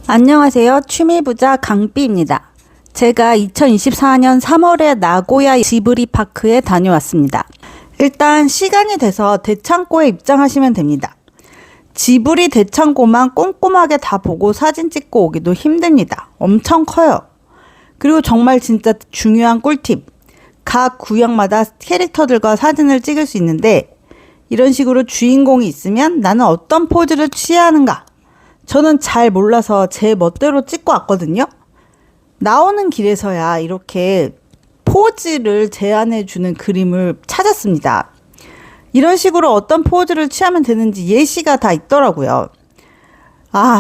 안녕하세요. 취미부자 강삐입니다. 제가 2024년 3월에 나고야 지브리 파크에 다녀왔습니다. 일단 시간이 돼서 대창고에 입장하시면 됩니다. 지브리 대창고만 꼼꼼하게 다 보고 사진 찍고 오기도 힘듭니다. 엄청 커요. 그리고 정말 진짜 중요한 꿀팁. 각 구역마다 캐릭터들과 사진을 찍을 수 있는데 이런 식으로 주인공이 있으면 나는 어떤 포즈를 취해야 하는가? 저는 잘 몰라서 제 멋대로 찍고 왔거든요. 나오는 길에서야 이렇게 포즈를 제안해주는 그림을 찾았습니다. 이런 식으로 어떤 포즈를 취하면 되는지 예시가 다 있더라고요.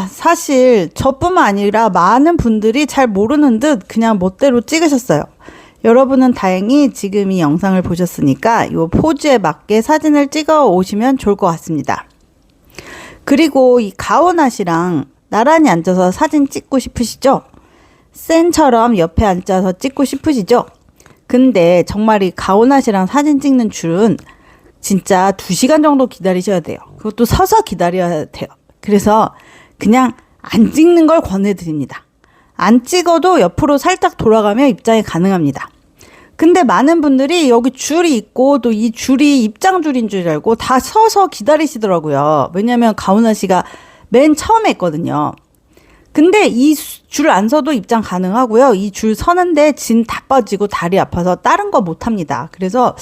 사실 저뿐만 아니라 많은 분들이 잘 모르는 듯 그냥 멋대로 찍으셨어요. 여러분은 다행히 지금 이 영상을 보셨으니까 이 포즈에 맞게 사진을 찍어 오시면 좋을 것 같습니다. 그리고 이 가오낫이랑 나란히 앉아서 사진 찍고 싶으시죠? 센처럼 옆에 앉아서 찍고 싶으시죠? 근데 정말 이 가오낫이랑 사진 찍는 줄은 진짜 2시간 정도 기다리셔야 돼요. 그것도 서서 기다려야 돼요. 그래서 그냥 안 찍는 걸 권해드립니다. 안 찍어도 옆으로 살짝 돌아가면 입장이 가능합니다. 근데 많은 분들이 여기 줄이 있고 또 이 줄이 입장 줄인 줄 알고 다 서서 기다리시더라고요. 왜냐면 가오나 씨가 맨 처음에 했거든요. 근데 이 줄 안 서도 입장 가능하고요. 이 줄 서는데 진 다 빠지고 다리 아파서 다른 거 못 합니다. 그래서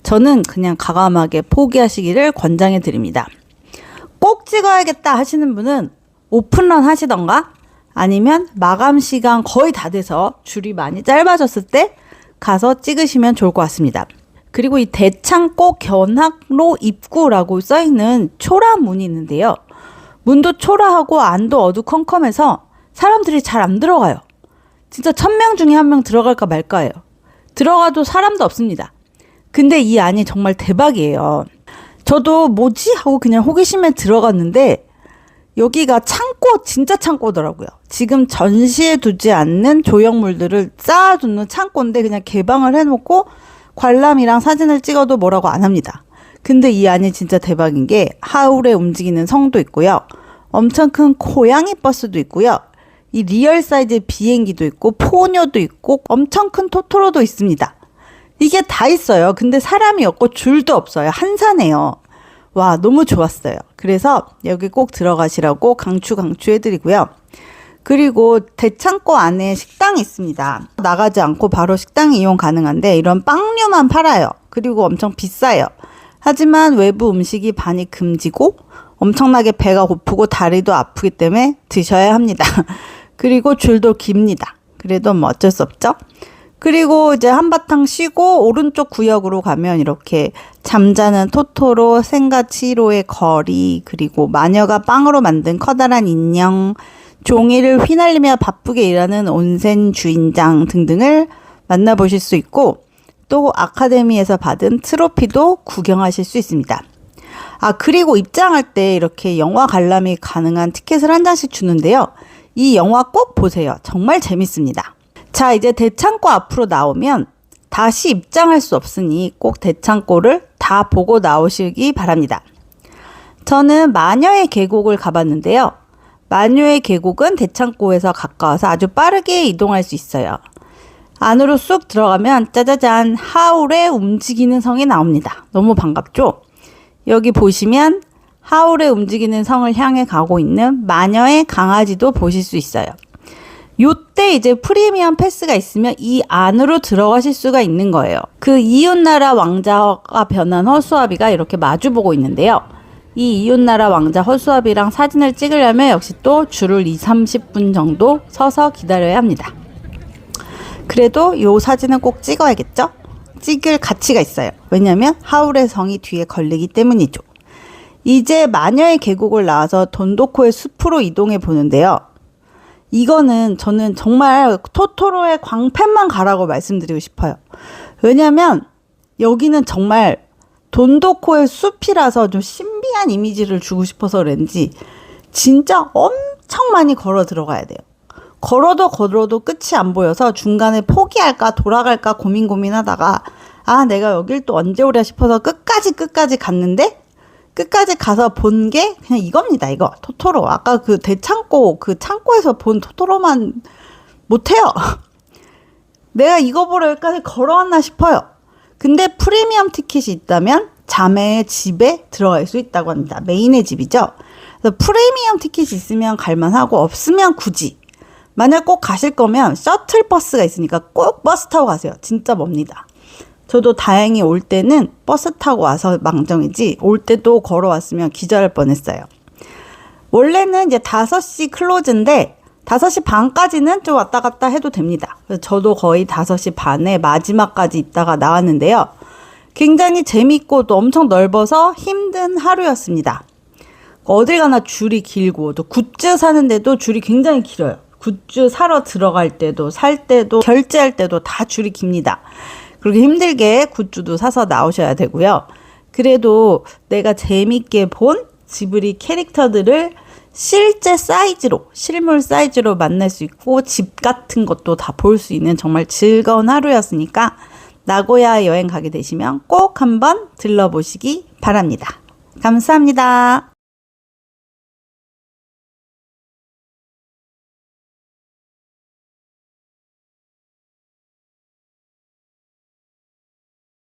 저는 그냥 과감하게 포기하시기를 권장해 드립니다. 꼭 찍어야겠다 하시는 분은 오픈런 하시던가 아니면 마감 시간 거의 다 돼서 줄이 많이 짧아졌을 때 가서 찍으시면 좋을 것 같습니다. 그리고 이 대창고 견학로 입구라고 써있는 초라 문이 있는데요. 문도 초라하고 안도 어두컴컴해서 사람들이 잘 안 들어가요. 진짜 1000명 중에 1명 들어갈까 말까예요. 들어가도 사람도 없습니다. 근데 이 안이 정말 대박이에요. 저도 뭐지? 하고 그냥 호기심에 들어갔는데 여기가 창고, 진짜 창고더라고요. 지금 전시해 두지 않는 조형물들을 쌓아두는 창고인데 그냥 개방을 해놓고 관람이랑 사진을 찍어도 뭐라고 안 합니다. 근데 이 안이 진짜 대박인 게 하울에 움직이는 성도 있고요. 엄청 큰 고양이 버스도 있고요. 이 리얼 사이즈 비행기도 있고 포뇨도 있고 엄청 큰 토토로도 있습니다. 이게 다 있어요. 근데 사람이 없고 줄도 없어요. 한산해요. 와, 너무 좋았어요. 그래서 여기 꼭 들어가시라고 강추해드리고요. 그리고 대창고 안에 식당이 있습니다. 나가지 않고 바로 식당 이용 가능한데 이런 빵류만 팔아요. 그리고 엄청 비싸요. 하지만 외부 음식이 반입 금지고 엄청나게 배가 고프고 다리도 아프기 때문에 드셔야 합니다. 그리고 줄도 깁니다. 그래도 뭐 어쩔 수 없죠. 그리고 이제 한바탕 쉬고 오른쪽 구역으로 가면 이렇게 잠자는 토토로, 생가 치히로의 거리, 그리고 마녀가 빵으로 만든 커다란 인형, 종이를 휘날리며 바쁘게 일하는 온센 주인장 등등을 만나보실 수 있고 또 아카데미에서 받은 트로피도 구경하실 수 있습니다. 그리고 입장할 때 이렇게 영화 관람이 가능한 티켓을 한 장씩 주는데요. 이 영화 꼭 보세요. 정말 재밌습니다. 자, 이제 대창고 앞으로 나오면 다시 입장할 수 없으니 꼭 대창고를 다 보고 나오시기 바랍니다. 저는 마녀의 계곡을 가봤는데요. 마녀의 계곡은 대창고에서 가까워서 아주 빠르게 이동할 수 있어요. 안으로 쑥 들어가면 짜자잔 하울의 움직이는 성이 나옵니다. 너무 반갑죠? 여기 보시면 하울의 움직이는 성을 향해 가고 있는 마녀의 강아지도 보실 수 있어요. 요때 이제 프리미엄 패스가 있으면 이 안으로 들어가실 수가 있는 거예요. 그 이웃나라 왕자가 변한 허수아비가 이렇게 마주보고 있는데요. 이 이웃나라 왕자 허수아비랑 사진을 찍으려면 역시 또 줄을 20-30분 정도 서서 기다려야 합니다. 그래도 요 사진은 꼭 찍어야겠죠? 찍을 가치가 있어요. 왜냐면 하울의 성이 뒤에 걸리기 때문이죠. 이제 마녀의 계곡을 나와서 돈도코의 숲으로 이동해 보는데요. 이거는 저는 정말 토토로의 광팬만 가라고 말씀드리고 싶어요. 왜냐면 여기는 정말 돈도코의 숲이라서 좀 신비한 이미지를 주고 싶어서 그런지 진짜 엄청 많이 걸어 들어가야 돼요. 걸어도 끝이 안 보여서 중간에 포기할까 돌아갈까 고민하다가 내가 여길 또 언제 오랴 싶어서 끝까지 갔는데 끝까지 가서 본 게 그냥 이겁니다. 이거 토토로. 아까 그 대창고 그 창고에서 본 토토로만 못해요. 내가 이거 보러 여기까지 걸어왔나 싶어요. 근데 프리미엄 티켓이 있다면 자매의 집에 들어갈 수 있다고 합니다. 메인의 집이죠. 그래서 프리미엄 티켓이 있으면 갈만하고 없으면 굳이. 만약 꼭 가실 거면 셔틀버스가 있으니까 꼭 버스 타고 가세요. 진짜 멉니다. 저도 다행히 올 때는 버스 타고 와서 망정이지 올 때도 걸어왔으면 기절할 뻔했어요. 원래는 이제 5시 클로즈인데 5시 반까지는 좀 왔다 갔다 해도 됩니다. 그래서 저도 거의 5시 반에 마지막까지 있다가 나왔는데요. 굉장히 재밌고 또 엄청 넓어서 힘든 하루였습니다. 어딜 가나 줄이 길고 또 굿즈 사는데도 줄이 굉장히 길어요. 굿즈 사러 들어갈 때도 살 때도 결제할 때도 다 줄이 깁니다. 그렇게 힘들게 굿즈도 사서 나오셔야 되고요. 그래도 내가 재밌게 본 지브리 캐릭터들을 실제 사이즈로, 실물 사이즈로 만날 수 있고 집 같은 것도 다 볼 수 있는 정말 즐거운 하루였으니까 나고야 여행 가게 되시면 꼭 한번 들러보시기 바랍니다. 감사합니다.